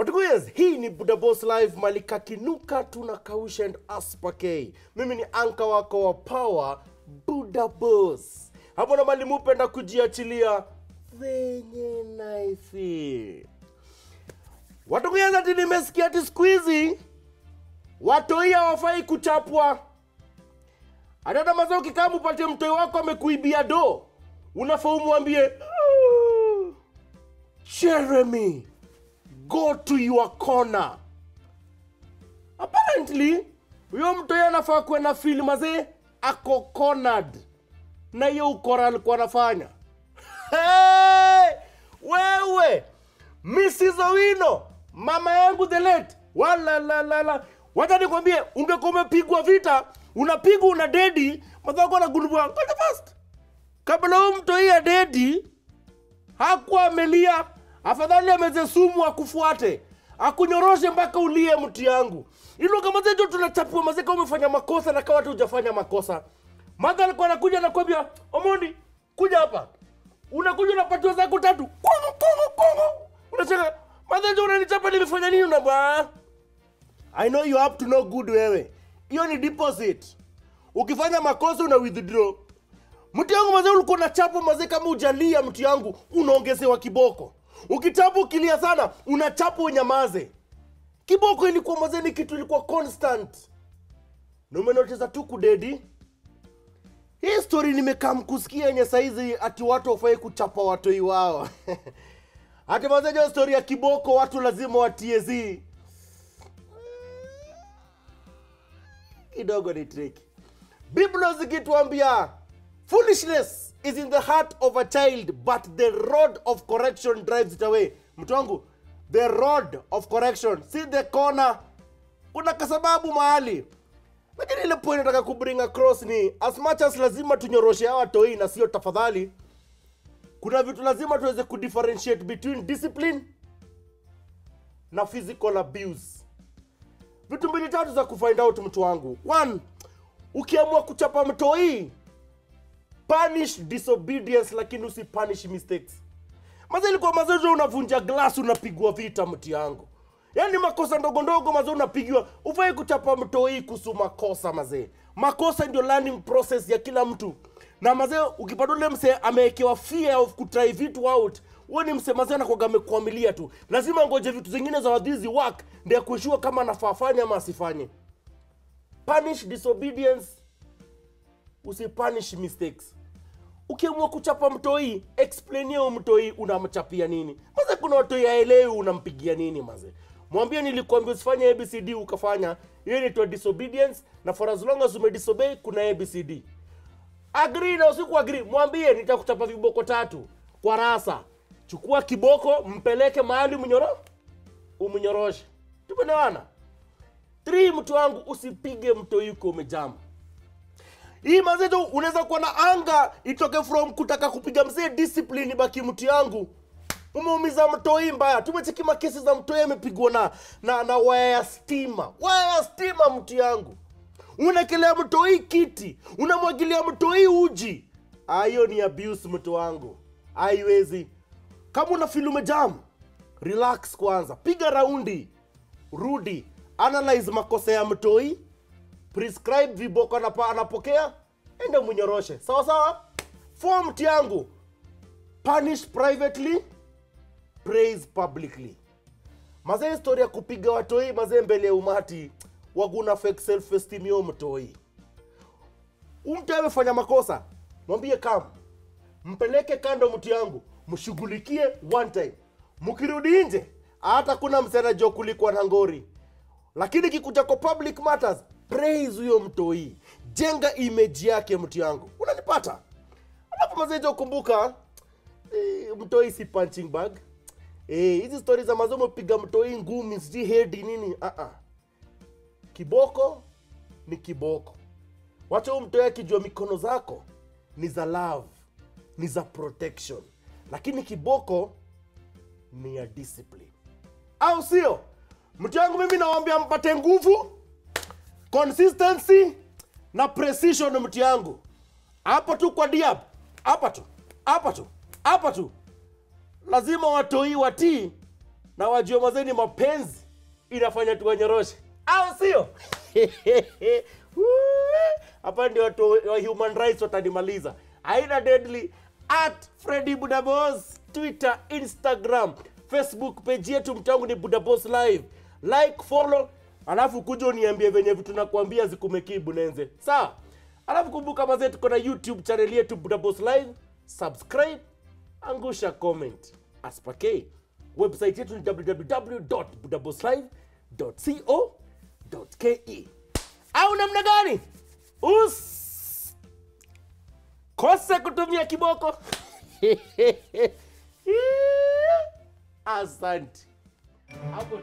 Watukuye's, hii ni Buddha Boss Live, malika kinuka tunakausha and aspake. Mimi ni anka wako wa power, Buddha Boss. Hapo na mali mupenda kujiachilia venye naifi. Watukuye's, ati nimesikia ati siku hizi watoi hawafai kuchapwa. Hata mazao kikamu upate mtoi wako amekuibia do, unafaa umwambie Jeremy, go to your corner. Apparently, huyo mtoi anafaa kuwa na feel mazee ako cornered na hiyo ukora alikuwa anafanya. Hey! Wewe, Mrs. Owino, mama yangu the late, wala. Wacha nikwambie, ungekuwa umepigwa vita, unapigwa una dedi, mazako anagundua ngoja fast. Kabla huyo mtoi ya dedi, hakuwa amelia, afadhali ameze sumu akufuate, akunyoroshe mpaka ulie mti yangu. Ilo kama zejo tunachapua mazee kama umefanya makosa na kama watu hujafanya makosa. Madha alikuwa anakuja na kwambia, Omondi, kuja hapa. Unakuja unapatiwa zako tatu. Unacheka, madha zejo unanichapa nimefanya nini unaba? I know you up to no good wewe. Hiyo ni deposit. Ukifanya makosa una withdraw. Mti yangu mazee ulikuwa unachapa mazee kama ujalia mti yangu unaongezewa kiboko. Ukichapa ukilia sana unachapa unyamaze. Kiboko ilikuwa mazee ni kitu ilikuwa constant. Na umenotiza tu kudedi. Hii story nimekaa mkusikia yenye saizi ati watu wafai kuchapa watoi wao. Ati mazee hiyo story ya kiboko watu lazima watie zi. Kidogo ni tricky. Biblia zikituambia foolishness is in the heart of a child, but the rod of correction drives it away. Mtu wangu, the rod of correction, see the corner. Kuna kasababu mahali. Lakini ile point nataka kubring across ni as much as lazima tunyoroshe hawa toi na sio tafadhali, kuna vitu lazima tuweze kudifferentiate between discipline na physical abuse. Vitu mbili tatu za kufind out mtu wangu. One, ukiamua kuchapa mtoi, punish disobedience lakini usi punish mistakes. Mazee ilikuwa mazoezi unavunja glass unapigwa vita mti yangu. Yaani makosa ndogo ndogo mazee unapigiwa. Ufai kuchapa mtoi kuhusu makosa mazee. Makosa ndio learning process ya kila mtu. Na mazee ukipata ule mse amewekewa fear of kutry vitu out, wewe ni mse mazee anakuwa amekwamilia tu. Lazima ngoje vitu zingine za wadhizi work ndio kushua kama anafanya ama asifanye. Punish disobedience, usipunish mistakes. Ukiamua kuchapa mtoi, explain yeye mtoi unamchapia nini. Mazee kuna watoi haelewi unampigia nini mazee. Mwambie nilikwambia usifanye ABCD ukafanya, hiyo ni disobedience, na for as long as umedisobey kuna ABCD. Agree na usiku agree, mwambie nitakuchapa viboko 3 kwa rasa. Chukua kiboko, mpeleke mahali umnyoroshe. Tumeelewana? 3, mtu wangu, usipige mtoi uko umejama. Hii mazeto unaweza kuwa na anga itoke from kutaka kupiga mzee discipline baki mtu yangu. Umeumiza mtoi mbaya. Tumecheki makesi za mtoi amepigwa na waya ya stima. Waya ya stima mtu yangu. Unakelea mtoi kiti, unamwagilia mtoi uji. Hiyo ni abuse mtu wangu. Haiwezi. Kama una feel umejam, relax kwanza. Piga raundi. Rudi. Analyze makosa ya mtoi. Prescribe viboko anapokea, enda mnyoroshe. Sawa sawa? Form yangu. Punish privately, praise publicly. Mazee historia kupiga watoi mazee mbele ya umati, waguna fake self esteem yo mtoi. Mtu amefanya makosa, mwambie kama, mpeleke kando mtu yangu, mshughulikie one time. Mkirudi nje, hata kuna msana jo kulikuwa na ngori. Lakini kikuja kwa public matters, praise huyo mtoi. Jenga image yake mtu yangu. Unanipata? Alafu mazejo kumbuka, mtoi si punching bag. Hizi stories za mazomo piga mtoi ngumi, siji head nini. Kiboko ni kiboko. Wacha huyo mtoi akijua mikono zako ni za love, ni za protection. Lakini kiboko ni ya discipline. Au sio? Mtu yangu mimi nawaambia mpate nguvu, consistency na precision mtu yangu. Hapa tu kwa diab. Hapa tu. Lazima watoi watii na wajue mazeni mapenzi inafanya tuwanyoroshe, au sio? Hapa ndio watu wa human rights watanimaliza. Haina deadly @FreddyBudaBoss, Twitter, Instagram, Facebook page yetu mtangu ni Budaboss Live. Like, follow, alafu kuja uniambie venye vitu nakwambia zikumekibu nenze. Sawa? Alafu kumbuka mazee tuko na YouTube channel yetu Budaboss Live. Subscribe, angusha comment. Aspake. Website yetu ni www.budabosslive.co.ke. Au namna gani? Kose kutumia kiboko. Asante. Hapo.